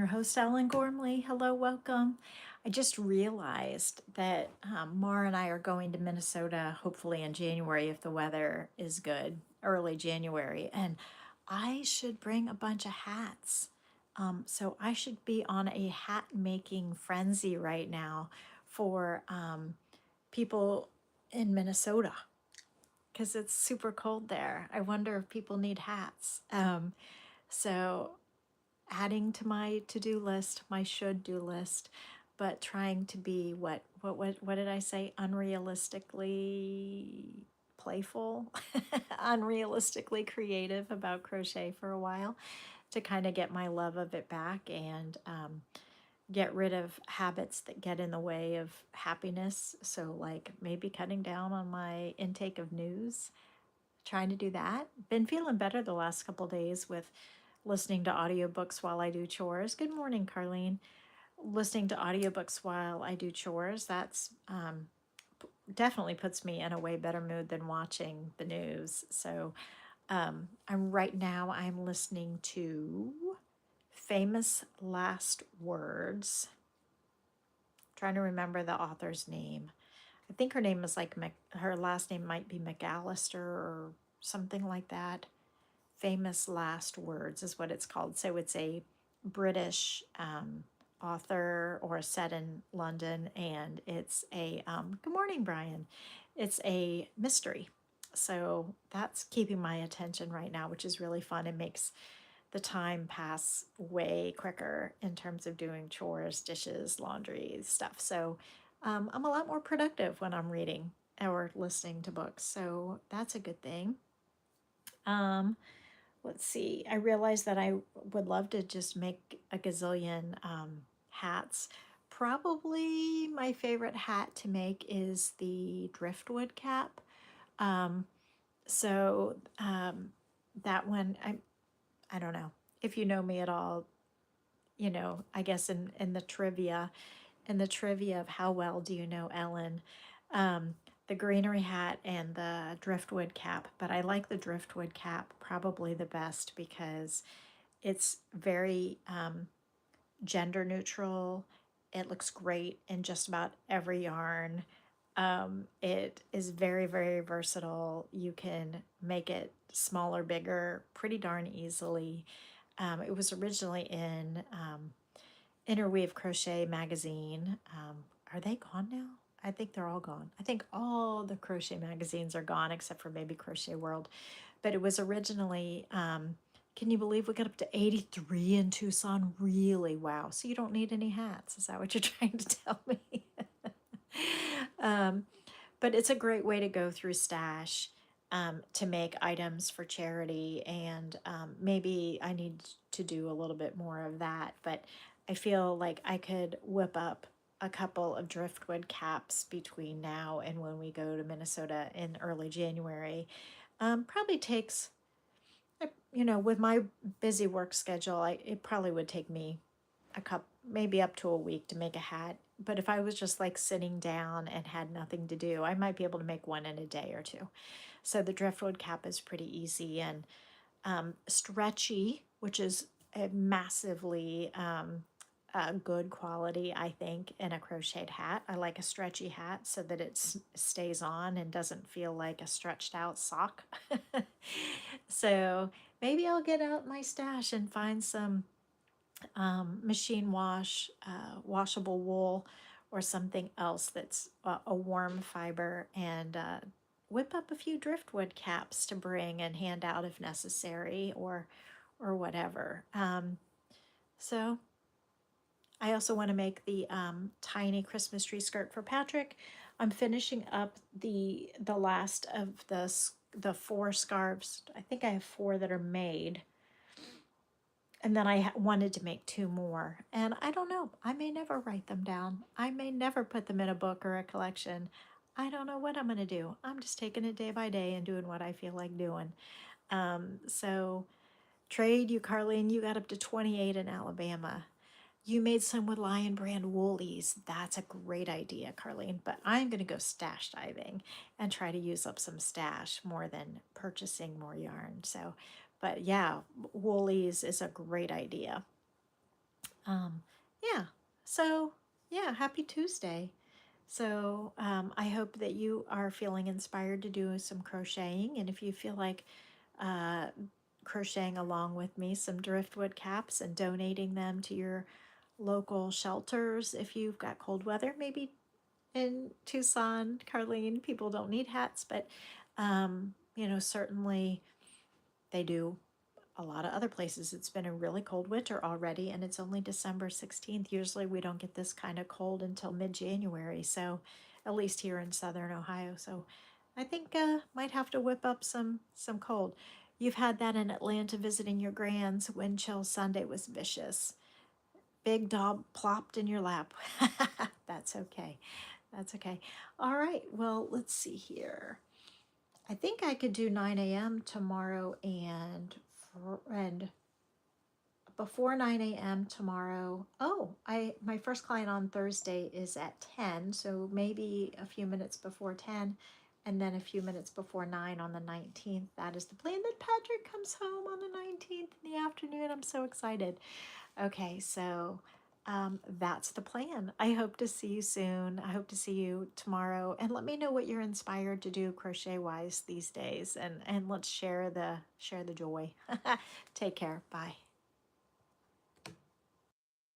host, Ellen Gormley. Hello, welcome. I just realized that Mara and I are going to Minnesota, hopefully in January if the weather is good, early January, and I should bring a bunch of hats. So I should be on a hat making frenzy right now for people in Minnesota because it's super cold there. I wonder if people need hats. So adding to my to-do list, my should-do list, but trying to be what did I say? Unrealistically playful, unrealistically creative about crochet for a while to kind of get my love of it back and get rid of habits that get in the way of happiness. So like maybe cutting down on my intake of news, trying to do that. Been feeling better the last couple days with listening to audiobooks while I do chores. Good morning, Carlene. Listening to audiobooks while I do chores, that's definitely puts me in a way better mood than watching the news. So I'm listening to Famous Last Words. Trying to remember the author's name. I think her name is like her last name might be McAllister or something like that. Famous Last Words is what it's called. So it's a British author or set in London, and it's a good morning, Brian. It's a mystery. So that's keeping my attention right now, which is really fun. It makes the time pass way quicker in terms of doing chores, dishes, laundry, stuff. So I'm a lot more productive when I'm reading or listening to books. So that's a good thing. Um, let's see. I realized that I would love to just make a gazillion hats. Probably my favorite hat to make is the driftwood cap. Um, so that one, I don't know if you know me at all. I guess in the trivia of how well do you know Ellen, um, the greenery hat and the driftwood cap, but I like the driftwood cap probably the best because it's very gender neutral. It looks great in just about every yarn. It is very, very versatile. You can make it smaller, bigger, pretty darn easily. It was originally in Interweave Crochet magazine. Are they gone now? I think they're all gone. I think all the crochet magazines are gone except for maybe Crochet World. But it was originally, can you believe we got up to 83 in Tucson? Really? Wow. So you don't need any hats. Is that what you're trying to tell me? um, but it's a great way to go through stash to make items for charity. And maybe I need to do a little bit more of that. But I feel like I could whip up a couple of driftwood caps between now and when we go to Minnesota in early January. Probably takes, with my busy work schedule, it probably would take me maybe up to a week to make a hat. But if I was just like sitting down and had nothing to do, I might be able to make one in a day or two. So the driftwood cap is pretty easy and stretchy, which is a massively good quality, I think, in a crocheted hat. I like a stretchy hat so that it stays on and doesn't feel like a stretched out sock. So maybe I'll get out my stash and find some machine washable wool or something else that's a warm fiber and whip up a few driftwood caps to bring and hand out if necessary or whatever. So I also want to make the tiny Christmas tree skirt for Patrick. I'm finishing up the last of the 4 scarves. I think I have 4 that are made. And then I wanted to make 2 more. And I don't know. I may never write them down. I may never put them in a book or a collection. I don't know what I'm going to do. I'm just taking it day by day and doing what I feel like doing. So trade you, Carlene, you got up to 28 in Alabama. You made some with Lion Brand woolies. That's a great idea, Carlene. But I'm going to go stash diving and try to use up some stash more than purchasing more yarn. So, but yeah, woolies is a great idea. Um, yeah. So, yeah, happy Tuesday. So, I hope that you are feeling inspired to do some crocheting. And if you feel like uh, crocheting along with me some driftwood caps and donating them to your local shelters, if you've got cold weather, maybe in Tucson, Carlene, people don't need hats, but certainly they do a lot of other places. It's been a really cold winter already, and it's only December 16th. Usually we don't get this kind of cold until mid-January, so at least here in southern Ohio. So I think might have to whip up some cold. You've had that in Atlanta visiting your grands. Wind chill Sunday was vicious. Big dog plopped in your lap. That's okay. That's okay. All right. Well, let's see here. I think I could do 9 a.m. tomorrow and before 9 a.m. tomorrow. Oh, my first client on Thursday is at 10, so maybe a few minutes before 10 and then a few minutes before 9 on the 19th. That is the plan. Then Patrick comes home on the 19th in the afternoon. I'm so excited. Okay, so that's the plan. I hope to see you soon. I hope to see you tomorrow. And let me know what you're inspired to do crochet wise these days. And let's share the joy. Take care. Bye.